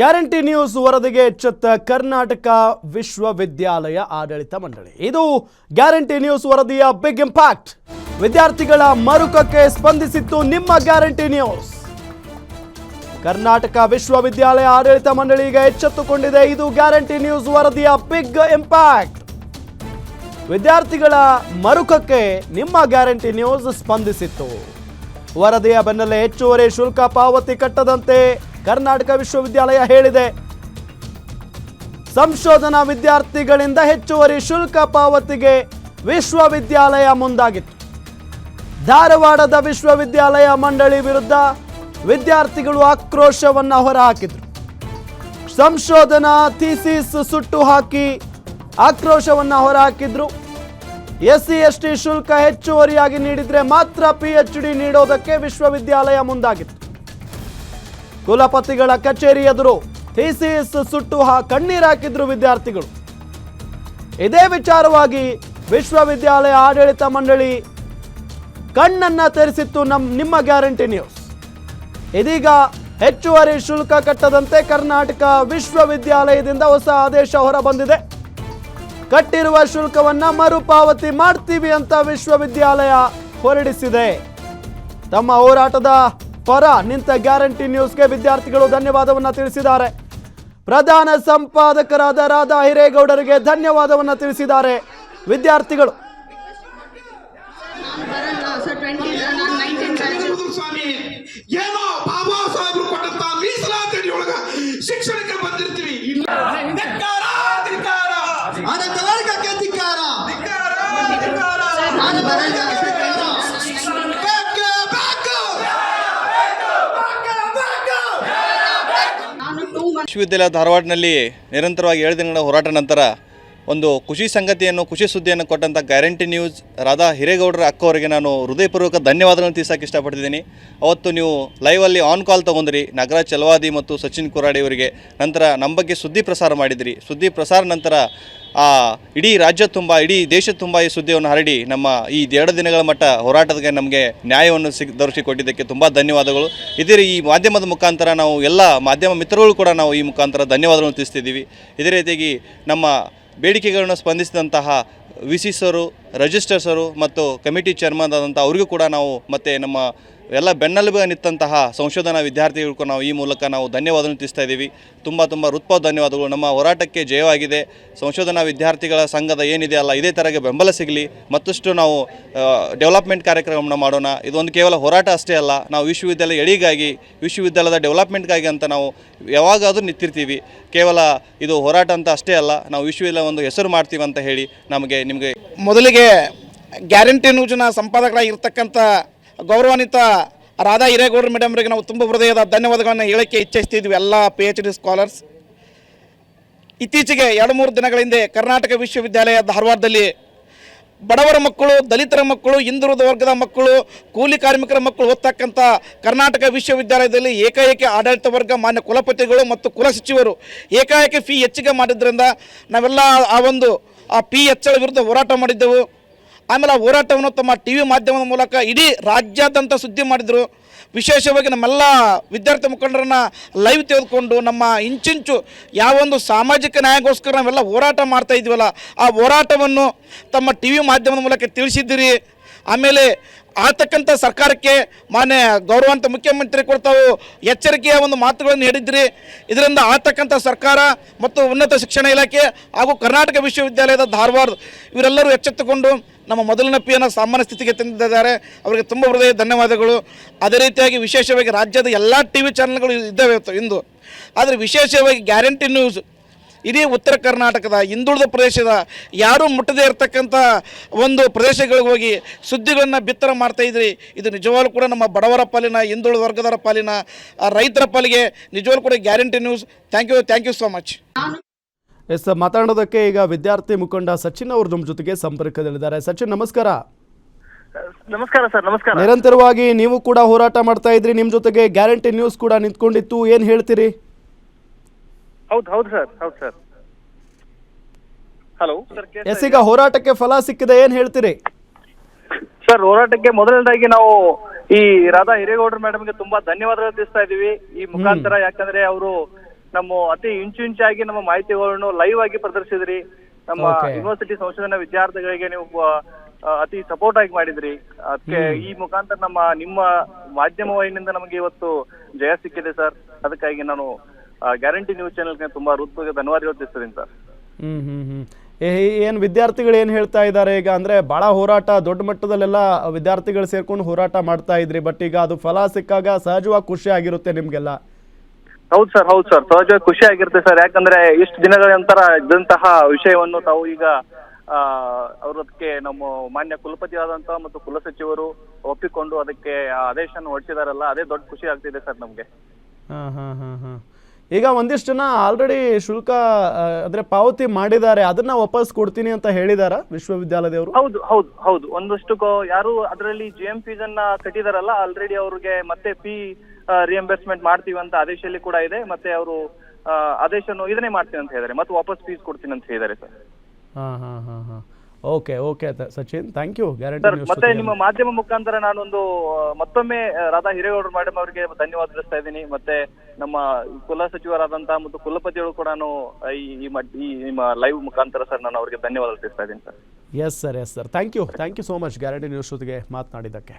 Guarantee news ವರದಿಗೆ ಎಚ್ಚೆತ್ತ ಕರ್ನಾಟಕ ವಿಶ್ವವಿದ್ಯಾಲಯ ಆಡಳಿತ ಮಂಡಳಿ. ಇದು ಗ್ಯಾರಂಟಿ ನ್ಯೂಸ್ ವರದಿಯ ಬಿಗ್ ಇಂಪ್ಯಾಕ್ಟ್. ವಿದ್ಯಾರ್ಥಿಗಳ ಮರುಕಕ್ಕೆ ಸ್ಪಂದಿಸಿತ್ತು ನಿಮ್ಮ ಗ್ಯಾರಂಟಿ ನ್ಯೂಸ್. ಕರ್ನಾಟಕ ವಿಶ್ವವಿದ್ಯಾಲಯ ಆಡಳಿತ ಮಂಡಳಿಗೆ ಎಚ್ಚೆತ್ತುಕೊಂಡಿದೆ. ಇದು ಗ್ಯಾರಂಟಿ ನ್ಯೂಸ್ ವರದಿಯ ಬಿಗ್ ಇಂಪ್ಯಾಕ್ಟ್. ವಿದ್ಯಾರ್ಥಿಗಳ ಮರುಕಕ್ಕೆ ನಿಮ್ಮ ಗ್ಯಾರಂಟಿ ನ್ಯೂಸ್ ಸ್ಪಂದಿಸಿತ್ತು. ವರದಿಯ ಬೆನ್ನಲ್ಲೇ ಹೆಚ್ಚುವರಿ ಶುಲ್ಕ ಪಾವತಿ ಕಟ್ಟದಂತೆ ಕರ್ನಾಟಕ ವಿಶ್ವವಿದ್ಯಾಲಯ ಹೇಳಿದೆ. ಸಂಶೋಧನಾ ವಿದ್ಯಾರ್ಥಿಗಳಿಂದ ಹೆಚ್ಚುವರಿ ಶುಲ್ಕ ಪಾವತಿಗೆ ವಿಶ್ವವಿದ್ಯಾಲಯ ಮುಂದಾಗಿತ್ತು. ಧಾರವಾಡದ ವಿಶ್ವವಿದ್ಯಾಲಯ ಮಂಡಳಿ ವಿರುದ್ಧ ವಿದ್ಯಾರ್ಥಿಗಳು ಆಕ್ರೋಶವನ್ನ ಹೊರಹಾಕಿದ್ರು. ಸಂಶೋಧನಾ ಥೀಸಿಸ್ ಸುಟ್ಟು ಹಾಕಿ ಆಕ್ರೋಶವನ್ನ ಹೊರಹಾಕಿದ್ರು. ಎಸ್ಸಿ ಎಸ್ಟಿ ಶುಲ್ಕ ಹೆಚ್ಚುವರಿಯಾಗಿ ನೀಡಿದ್ರೆ ಮಾತ್ರ PhD ನೀಡೋದಕ್ಕೆ ವಿಶ್ವವಿದ್ಯಾಲಯ ಮುಂದಾಗಿತ್ತು. ಕುಲಪತಿಗಳ ಕಚೇರಿ ಎದುರು ಥೀಸಿಸ್ ಸುಟ್ಟು ಕಣ್ಣೀರು ಹಾಕಿದ್ರು ವಿದ್ಯಾರ್ಥಿಗಳು. ಇದೇ ವಿಚಾರವಾಗಿ ವಿಶ್ವವಿದ್ಯಾಲಯ ಆಡಳಿತ ಮಂಡಳಿ ಕಣ್ಣನ್ನ ತೆರೆಸಿತ್ತು ನಿಮ್ಮ ಗ್ಯಾರಂಟಿ ನ್ಯೂಸ್. ಇದೀಗ ಹೆಚ್ಚುವರಿ ಶುಲ್ಕ ಕಟ್ಟದಂತೆ ಕರ್ನಾಟಕ ವಿಶ್ವವಿದ್ಯಾಲಯದಿಂದ ಹೊಸ ಆದೇಶ ಹೊರಬಂದಿದೆ. ಕಟ್ಟಿರುವ ಶುಲ್ಕವನ್ನ ಮರುಪಾವತಿ ಮಾಡ್ತೀವಿ ಅಂತ ವಿಶ್ವವಿದ್ಯಾಲಯ ಹೊರಡಿಸಿದೆ. ತಮ್ಮ ಹೋರಾಟದ ಪರ ನಿಂತ ಗ್ಯಾರಂಟಿ ನ್ಯೂಸ್ಗೆ ವಿದ್ಯಾರ್ಥಿಗಳು ಧನ್ಯವಾದವನ್ನ ತಿಳಿಸಿದ್ದಾರೆ. ಪ್ರಧಾನ ಸಂಪಾದಕರಾದ ರಾಧಾ ಹಿರೇಗೌಡರಿಗೆ ಧನ್ಯವಾದವನ್ನ ತಿಳಿಸಿದ್ದಾರೆ ವಿದ್ಯಾರ್ಥಿಗಳು. ಶಿಕ್ಷಣಕ್ಕೆ ಬಂದಿರ್ತೀವಿ ವಿಶ್ವವಿದ್ಯಾಲಯ ಧಾರವಾಡನಲ್ಲಿ ನಿರಂತರವಾಗಿ 7 ದಿನಗಳ ಹೋರಾಟ ನಂತರ ಒಂದು ಖುಷಿ ಸಂಗತಿಯನ್ನು, ಖುಷಿ ಸುದ್ದಿಯನ್ನು ಕೊಟ್ಟಂಥ ಗ್ಯಾರಂಟಿ ನ್ಯೂಸ್ ರಾಧಾ ಹಿರೇಗೌಡರ ಅಕ್ಕವರಿಗೆ ನಾನು ಹೃದಯಪೂರ್ವಕ ಧನ್ಯವಾದಗಳನ್ನು ತಿಳಿಸೋಕೆ ಇಷ್ಟಪಡ್ತಿದ್ದೀನಿ. ಅವತ್ತು ನೀವು ಲೈವಲ್ಲಿ ಆನ್ ಕಾಲ್ ತೊಗೊಂಡ್ರಿ ನಾಗರಾಜ್ ಚಲವಾದಿ ಮತ್ತು ಸಚಿನ್ ಕುರಾಡಿ ಅವರಿಗೆ. ನಂತರ ನಮ್ಮ ಬಗ್ಗೆ ಸುದ್ದಿ ಪ್ರಸಾರ ಮಾಡಿದಿರಿ. ಸುದ್ದಿ ಪ್ರಸಾರ ನಂತರ ಇಡೀ ರಾಜ್ಯ ತುಂಬ, ಇಡೀ ದೇಶ ತುಂಬ ಈ ಸುದ್ದಿಯನ್ನು ಹರಡಿ ನಮ್ಮ ಈ 2 ದಿನಗಳ ಮಟ್ಟ ಹೋರಾಟಕ್ಕೆ ನಮಗೆ ನ್ಯಾಯವನ್ನು ದೊರಕಿಕೊಟ್ಟಿದ್ದಕ್ಕೆ ತುಂಬ ಧನ್ಯವಾದಗಳು. ಇದೇ ಈ ಮಾಧ್ಯಮದ ಮುಖಾಂತರ ನಾವು ಎಲ್ಲ ಮಾಧ್ಯಮ ಮಿತ್ರಗಳು ಕೂಡ ನಾವು ಈ ಮುಖಾಂತರ ಧನ್ಯವಾದಗಳನ್ನು ತಿಳಿಸ್ತಿದ್ದೀವಿ. ಇದೇ ರೀತಿಯಾಗಿ ನಮ್ಮ ಬೇಡಿಕೆಗಳನ್ನು ಸ್ಪಂದಿಸಿದಂತಹ ವಿಸಿಸರು, ರಿಜಿಸ್ಟರ್ಸರು ಮತ್ತು ಕಮಿಟಿ ಚೇರ್ಮನ್ ಆದಂಥ ಅವರಿಗೂ ಕೂಡ ನಾವು ಮತ್ತು ನಮ್ಮ ಎಲ್ಲ ಬೆನ್ನೆಲುಬು ನಿಂತಹ ಸಂಶೋಧನಾ ವಿದ್ಯಾರ್ಥಿಗಳಿಗೂ ನಾವು ಈ ಮೂಲಕ ನಾವು ಧನ್ಯವಾದವನ್ನು ತಿಳಿಸ್ತಾ ಇದ್ದೀವಿ. ತುಂಬ ಹೃತ್ಪೂರ್ವ ಧನ್ಯವಾದಗಳು. ನಮ್ಮ ಹೋರಾಟಕ್ಕೆ ಜಯವಾಗಿದೆ. ಸಂಶೋಧನಾ ವಿದ್ಯಾರ್ಥಿಗಳ ಸಂಘದ ಏನಿದೆ ಅಲ್ಲ, ಇದೇ ಥರಗೆ ಬೆಂಬಲ ಸಿಗಲಿ, ಮತ್ತಷ್ಟು ನಾವು ಡೆವಲಪ್ಮೆಂಟ್ ಕಾರ್ಯಕ್ರಮವನ್ನು ಮಾಡೋಣ. ಇದೊಂದು ಕೇವಲ ಹೋರಾಟ ಅಷ್ಟೇ ಅಲ್ಲ, ನಾವು ವಿಶ್ವವಿದ್ಯಾಲಯ ಎಳಿಗಾಗಿ, ವಿಶ್ವವಿದ್ಯಾಲಯದ ಡೆವಲಪ್ಮೆಂಟ್ಗಾಗಿ ಅಂತ ನಾವು ಯಾವಾಗಾದರೂ ನಿಂತಿರ್ತೀವಿ. ಕೇವಲ ಇದು ಹೋರಾಟ ಅಂತ ಅಷ್ಟೇ ಅಲ್ಲ, ನಾವು ವಿಶ್ವವಿದ್ಯಾಲಯ ಒಂದು ಹೆಸರು ಮಾಡ್ತೀವಿ ಅಂತ ಹೇಳಿ ನಿಮಗೆ ಮೊದಲಿಗೆ ಗ್ಯಾರಂಟಿ ನ್ಯೂಸ್ನ ಸಂಪಾದಕರಾಗಿರ್ತಕ್ಕಂಥ ಗೌರವಾನ್ವಿತ ರಾಧಾ ಹಿರೇಗೌಡರ ಮೇಡಮ್ರಿಗೆ ನಾವು ತುಂಬ ಹೃದಯದ ಧನ್ಯವಾದಗಳನ್ನು ಹೇಳಕ್ಕೆ ಇಚ್ಛಿಸ್ತಿದ್ವಿ. ಎಲ್ಲ PhD ಸ್ಕಾಲರ್ಸ್ ಇತ್ತೀಚೆಗೆ 2-3 ದಿನಗಳ ಹಿಂದೆ ಕರ್ನಾಟಕ ವಿಶ್ವವಿದ್ಯಾಲಯ ಧಾರವಾಡದಲ್ಲಿ ಬಡವರ ಮಕ್ಕಳು, ದಲಿತರ ಮಕ್ಕಳು, ಹಿಂದುಳಿದ ವರ್ಗದ ಮಕ್ಕಳು, ಕೂಲಿ ಕಾರ್ಮಿಕರ ಮಕ್ಕಳು ಓದ್ತಕ್ಕಂಥ ಕರ್ನಾಟಕ ವಿಶ್ವವಿದ್ಯಾಲಯದಲ್ಲಿ ಏಕಾಏಕಿ ಆಡಳಿತ ವರ್ಗ, ಮಾನ್ಯ ಕುಲಪತಿಗಳು ಮತ್ತು ಕುಲಸಚಿವರು ಏಕಾಏಕಿ ಫೀ ಹೆಚ್ಚಿಗೆ ಮಾಡಿದ್ರಿಂದ ನಾವೆಲ್ಲ ಆ ಫೀ ಹೆಚ್ಚಳ ವಿರುದ್ಧ ಹೋರಾಟ ಮಾಡಿದ್ದೆವು. ಆಮೇಲೆ ಆ ಹೋರಾಟವನ್ನು ತಮ್ಮ TV ಮಾಧ್ಯಮದ ಮೂಲಕ ಇಡೀ ರಾಜ್ಯಾದ್ಯಂತ ಸುದ್ದಿ ಮಾಡಿದರು. ವಿಶೇಷವಾಗಿ ನಮ್ಮೆಲ್ಲ ವಿದ್ಯಾರ್ಥಿ ಮುಖಂಡರನ್ನು ಲೈವ್ ತೆಗೆದುಕೊಂಡು ನಮ್ಮ ಇಂಚಿಂಚು ಯಾವೊಂದು ಸಾಮಾಜಿಕ ನ್ಯಾಯಕ್ಕೋಸ್ಕರ ನಾವೆಲ್ಲ ಹೋರಾಟ ಮಾಡ್ತಾ ಇದ್ವಲ್ಲ, ಆ ಹೋರಾಟವನ್ನು ತಮ್ಮ TV ಮಾಧ್ಯಮದ ಮೂಲಕ ತಿಳಿಸಿದ್ದೀರಿ. ಆಮೇಲೆ ಆಗ್ತಕ್ಕಂಥ ಸರ್ಕಾರಕ್ಕೆ ಮಾನ್ಯ ಗೌರವಾನ್ವಿತ ಮುಖ್ಯಮಂತ್ರಿ ಕೊಡ್ತಾವು ಎಚ್ಚರಿಕೆಯ ಒಂದು ಮಾತುಗಳನ್ನು ಹೇಳಿದ್ರಿ. ಇದರಿಂದ ಆಗ್ತಕ್ಕಂಥ ಸರ್ಕಾರ ಮತ್ತು ಉನ್ನತ ಶಿಕ್ಷಣ ಇಲಾಖೆ ಹಾಗೂ ಕರ್ನಾಟಕ ವಿಶ್ವವಿದ್ಯಾಲಯದ ಧಾರವಾಡ ಇವರೆಲ್ಲರೂ ಎಚ್ಚೆತ್ತುಕೊಂಡು ನಮ್ಮ ಮೊದಲಿನ ಪಿಯನ್ನು ಸಾಮಾನ್ಯ ಸ್ಥಿತಿಗೆ ತಂದಿದ್ದಾರೆ. ಅವರಿಗೆ ತುಂಬ ಹೃದಯ ಧನ್ಯವಾದಗಳು. ಅದೇ ರೀತಿಯಾಗಿ ವಿಶೇಷವಾಗಿ ರಾಜ್ಯದ ಎಲ್ಲ TV ಚಾನಲ್ಗಳು ಇದ್ದಾವೆ ಇಂದು. ಆದರೆ ವಿಶೇಷವಾಗಿ ಗ್ಯಾರಂಟಿ ನ್ಯೂಸ್ ಇಡೀ ಉತ್ತರ ಕರ್ನಾಟಕದ ಹಿಂದುಳಿದ ಪ್ರದೇಶದ ಯಾರೂ ಮುಟ್ಟದೇ ಇರತಕ್ಕಂಥ ಒಂದು ಪ್ರದೇಶಗಳಿಗೆ ಹೋಗಿ ಸುದ್ದಿಗಳನ್ನು ಬಿತ್ತರ ಮಾಡ್ತಾಯಿದ್ರಿ. ಇದು ನಿಜವಾಗ್ಲೂ ಕೂಡ ನಮ್ಮ ಬಡವರ ಪಾಲಿನ, ಹಿಂದುಳಿದ ವರ್ಗದವರ ಪಾಲಿನ, ರೈತರ ಪಾಲಿಗೆ ನಿಜವಾಗ್ಲೂ ಕೂಡ Guarantee News. Thank you so much. ಮಾತಾಡೋದಕ್ಕೆ ಈಗ ವಿದ್ಯಾರ್ಥಿ ಮುಖಂಡ ಸಚಿನ್ ಅವರು ನಮ್ಮ ಜೊತೆಗೆ ಸಂಪರ್ಕದಲ್ಲಿದ್ದಾರೆ. ಸಚಿನ್, ನಮಸ್ಕಾರ. ನಮಸ್ಕಾರ ಸರ್. ನಮಸ್ಕಾರ. ನಿರಂತರವಾಗಿ ನೀವು ಕೂಡ ಹೋರಾಟ ಮಾಡ್ತಾ ಇದ್ರಿ, ನಿಮ್ಮ ಜೊತೆಗೆ ಗ್ಯಾರಂಟಿ ನ್ಯೂಸ್ ಕೂಡ ನಿಂತ್ಕೊಂಡಿತ್ತು, ಏನು ಹೇಳ್ತೀರಿ? ಹೌದು ಸರ್. Hello sir. ಈಗ ಹೋರಾಟಕ್ಕೆ ಫಲ ಸಿಕ್ಕಿದೆ, ಏನು ಹೇಳ್ತೀರಿ? ಸರ್, ಹೋರಾಟಕ್ಕೆ ಮೊದಲನೇದಾಗಿ ನಾವು ಈ ರಾಧಾ ಹಿರೇಗೌಡರ ಮೇಡಮ್ಗೆ ತುಂಬಾ ಧನ್ಯವಾದಗಳು ತಿಳಿಸ್ತಾ ಇದೀವಿ ಈ ಮುಖಾಂತರ. ಯಾಕಂದ್ರೆ ಅವರು ನಮ್ಮ ಅತಿ ಇಂಚಾಗಿ ನಮ್ಮ ಮಾಹಿತಿಗಳನ್ನು ಲೈವ್ ಆಗಿ ಪ್ರದರ್ಶಿಸಿದ್ರಿ. ನಮ್ಮ Okay. ಯೂನಿವರ್ಸಿಟಿ ಸಂಶೋಧನಾ ವಿದ್ಯಾರ್ಥಿಗಳಿಗೆ ನೀವು ಅತಿ ಸಪೋರ್ಟ್ ಆಗಿ ಮಾಡಿದ್ರಿ. ಅದಕ್ಕೆ ಈ ಮುಖಾಂತರ ನಿಮ್ಮ ಮಾಧ್ಯಮ ವಾಹಿನಿಯಿಂದ ನಮಗೆ ಇವತ್ತು ಜಯ ಸಿಕ್ಕಿದೆ ಸರ್. ಅದಕ್ಕಾಗಿ ನಾನು ಗ್ಯಾರಂಟಿ ನ್ಯೂಸ್ ಚಾನೆಲ್ಗೆ ತುಂಬಾ ಹೃತ್ಪೂರ್ವಕ ಧನ್ಯವಾದಗಳು ತಿಳಿಸ್ತೀನಿ ಸರ್. ಏನು ವಿದ್ಯಾರ್ಥಿಗಳು ಏನು ಹೇಳ್ತಾ ಇದ್ದಾರೆ ಈಗ ಅಂದರೆ ಭಾಳ ಹೋರಾಟ ದೊಡ್ಡ ಮಟ್ಟದಲ್ಲೆಲ್ಲ ವಿದ್ಯಾರ್ಥಿಗಳು ಸೇರ್ಕೊಂಡು ಹೋರಾಟ ಮಾಡ್ತಾ ಇದ್ರಿ, ಬಟ್ ಈಗ ಅದು ಫಲ ಸಿಕ್ಕಾಗ ಸಹಜವಾಗಿ ಖುಷಿ ಆಗಿರುತ್ತೆ ನಿಮಗೆಲ್ಲ. ಹೌದು ಸರ್ ಸಹಜವಾಗಿ ಖುಷಿ ಆಗಿರುತ್ತೆ ಸರ್. ಯಾಕಂದ್ರೆ ಇಷ್ಟು ದಿನಗಳ ನಂತರ ಇದ್ದಂತಹ ವಿಷಯವನ್ನು ತಾವು ಈಗ ಅದಕ್ಕೆ ನಮ್ಮ ಮಾನ್ಯ ಕುಲಪತಿಯಾದಂತಹ ಮತ್ತು ಕುಲಸಚಿವರು ಒಪ್ಪಿಕೊಂಡು ಅದಕ್ಕೆ ಆದೇಶವನ್ನು ಹೊರಡಿಸಿದಾರಲ್ಲ, ಅದೇ ದೊಡ್ಡ ಖುಷಿ ಆಗ್ತಿದೆ ಸರ್ ನಮ್ಗೆ. ಹಾಂ. ಈಗ ಒಂದಿಷ್ಟು ಜನ ಆಲ್ರೆಡಿ ಶುಲ್ಕ ಅಂದ್ರೆ ಪಾವತಿ ಮಾಡಿದ್ದಾರೆ, ಅದನ್ನ ವಾಪಸ್ ಕೊಡ್ತೀನಿ ಅಂತ ಹೇಳಿದಾರ ವಿಶ್ವವಿದ್ಯಾಲಯದವರು? ಹೌದು ಒಂದಷ್ಟು ಯಾರು ಅದರಲ್ಲಿ GM ಫೀಸ್ ಅನ್ನ ಕಟ್ಟಿದಾರಲ್ಲ, ಆಲ್ರೆಡಿ ಅವ್ರಿಗೆ ಮತ್ತೆ ಫೀ ರಿಯಂಬರ್ಸ್ಮೆಂಟ್ ಮಾಡ್ತೀವಿ ಅಂತ ಆದೇಶದಲ್ಲಿ ಕೂಡ ಇದೆ. ಮತ್ತೆ ಅವರು ಆದೇಶವನ್ನು ಇದನ್ನೇ ಮಾಡ್ತೀನಿ ಅಂತ ಹೇಳಿದ್ದಾರೆ, ಮತ್ತೆ ವಾಪಸ್ ಫೀಸ್ ಕೊಡ್ತೀನಿ ಅಂತ ಹೇಳಿದ್ದಾರೆ ಸರ್. ಹಾಂ. Okay Sachin, thank you. ಮತ್ತೆ ನಿಮ್ಮ ಮಾಧ್ಯಮ ಮುಖಾಂತರ ನಾನೊಂದು ಮತ್ತೊಮ್ಮೆ ರಾಧಾ ಹಿರೇಗೌಡರು ಮೇಡಮ್ ಅವರಿಗೆ ಧನ್ಯವಾದ ತಿಳಿಸ್ತಾ ಇದ್ದೀನಿ. ಮತ್ತೆ ನಮ್ಮ ಕುಲ ಸಚಿವರಾದಂತಹ ಮತ್ತು ಕುಲಪತಿಗಳು ಕೂಡ ಈ ನಿಮ್ಮ ಲೈವ್ ಮುಖಾಂತರ ಸರ್ ನಾನು ಅವರಿಗೆ ಧನ್ಯವಾದ ತಿಳಿಸ್ತಾ ಇದ್ದೀನಿ sir. Yes sir. Thank you so much Guarantee News ಜೊತೆಗೆ ಮಾತನಾಡಿದ್ದಕ್ಕೆ.